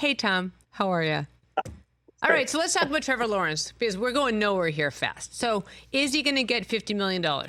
Hey, Tom. How are you? All right, so let's talk about Trevor Lawrence because we're going nowhere here fast. So is he going to get $50 million? And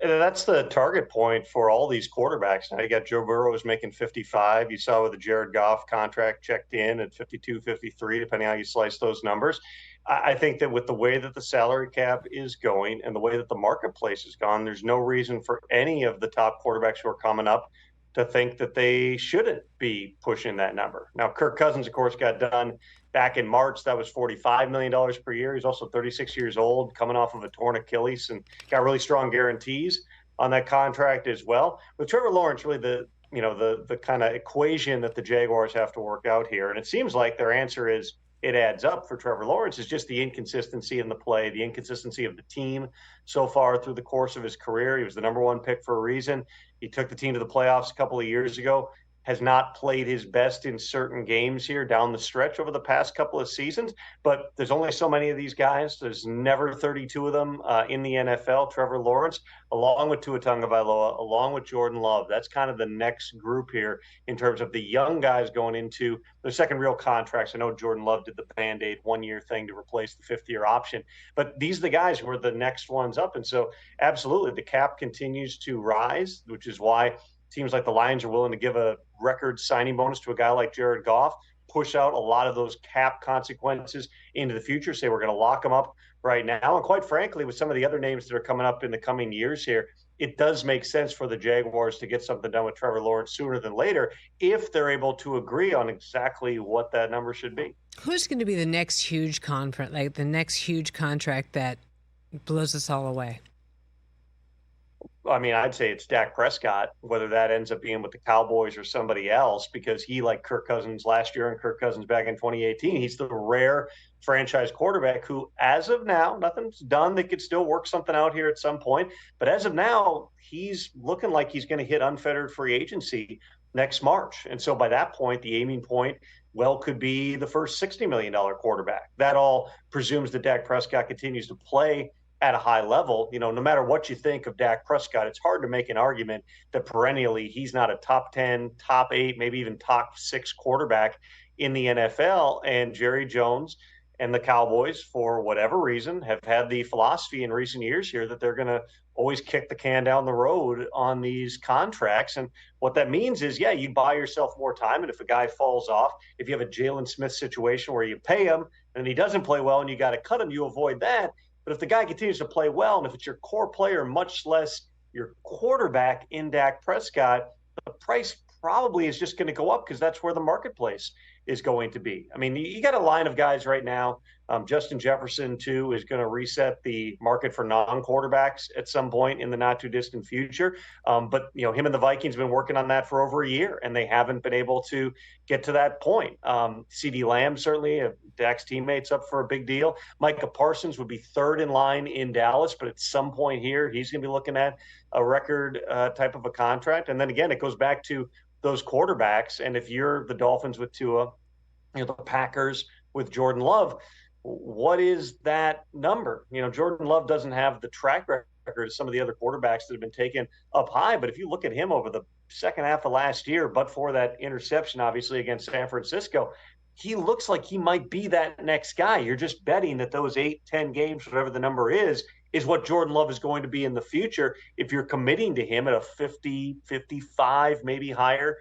that's the target point for all these quarterbacks. Now you got Joe Burrow is making 55. You saw with the Jared Goff contract checked in at 52, 53, depending on how you slice those numbers. I think that with the way that the salary cap is going and the way that the marketplace has gone, there's no reason for any of the top quarterbacks who are coming up to think that they shouldn't be pushing that number. Now, Kirk Cousins, of course, got done back in March. That was $45 million per year. He's also 36 years old, coming off of a torn Achilles, and got really strong guarantees on that contract as well. With Trevor Lawrence, really the kind of equation that the Jaguars have to work out here, and it seems like their answer is it adds up for Trevor Lawrence, is just the inconsistency in the play, the inconsistency of the team so far through the course of his career. He was the number one pick for a reason. He took the team to the playoffs a couple of years ago, has not played his best in certain games here down the stretch over the past couple of seasons. But there's only so many of these guys. There's never 32 of them in the NFL. Trevor Lawrence, along with Tua Tagovailoa, along with Jordan Love. That's kind of the next group here in terms of the young guys going into their second real contracts. I know Jordan Love did the Band-Aid one-year thing to replace the fifth-year option. But these are the guys who are the next ones up. And so absolutely, the cap continues to rise, which is why teams like the Lions are willing to give a record signing bonus to a guy like Jared Goff, push out a lot of those cap consequences into the future, say we're going to lock them up right now. And quite frankly, with some of the other names that are coming up in the coming years here, it does make sense for the Jaguars to get something done with Trevor Lawrence sooner than later if they're able to agree on exactly what that number should be. Who's going to be the next huge contract, like the next huge contract that blows us all away? I mean, I'd say it's Dak Prescott, whether that ends up being with the Cowboys or somebody else, because he, like Kirk Cousins last year and Kirk Cousins back in 2018, he's the rare franchise quarterback who, as of now, nothing's done. They could still work something out here at some point. But as of now, he's looking like he's going to hit unfettered free agency next March. And so by that point, the aiming point, well, could be the first $60 million quarterback. That all presumes that Dak Prescott continues to play at a high level. No matter what you think of Dak Prescott, it's hard to make an argument that perennially he's not a top 10, top 8, maybe even top 6 quarterback in the NFL. And Jerry Jones and the Cowboys, for whatever reason, have had the philosophy in recent years here that they're going to always kick the can down the road on these contracts. And what that means is, yeah, you buy yourself more time. And if a guy falls off, if you have a Jalen Smith situation where you pay him and he doesn't play well and you got to cut him, you avoid that. But if the guy continues to play well, and if it's your core player, much less your quarterback in Dak Prescott, the price probably is just going to go up because that's where the marketplace is going to be. I mean, you got a line of guys right now. Justin Jefferson, too, is going to reset the market for non-quarterbacks at some point in the not-too-distant future. But him and the Vikings have been working on that for over a year, and they haven't been able to get to that point. CeeDee Lamb, certainly, Dak's teammates, up for a big deal. Micah Parsons would be third in line in Dallas, but at some point here, he's going to be looking at a record type of a contract. And then again, it goes back to those quarterbacks. And if you're the Dolphins with Tua, the Packers with Jordan Love, what is that number? Jordan Love doesn't have the track record of some of the other quarterbacks that have been taken up high. But if you look at him over the second half of last year, but for that interception, obviously, against San Francisco, he looks like he might be that next guy. You're just betting that those 8-10 games, whatever the number is what Jordan Love is going to be in the future if you're committing to him at a 50, 55, maybe higher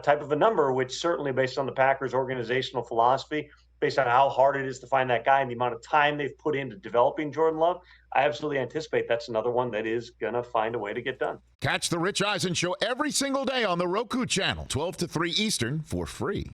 type of a number, which certainly based on the Packers organizational philosophy, based on how hard it is to find that guy and the amount of time they've put into developing Jordan Love, I absolutely anticipate that's another one that is going to find a way to get done. Catch the Rich Eisen Show every single day on the Roku channel, 12 to 3 Eastern, for free.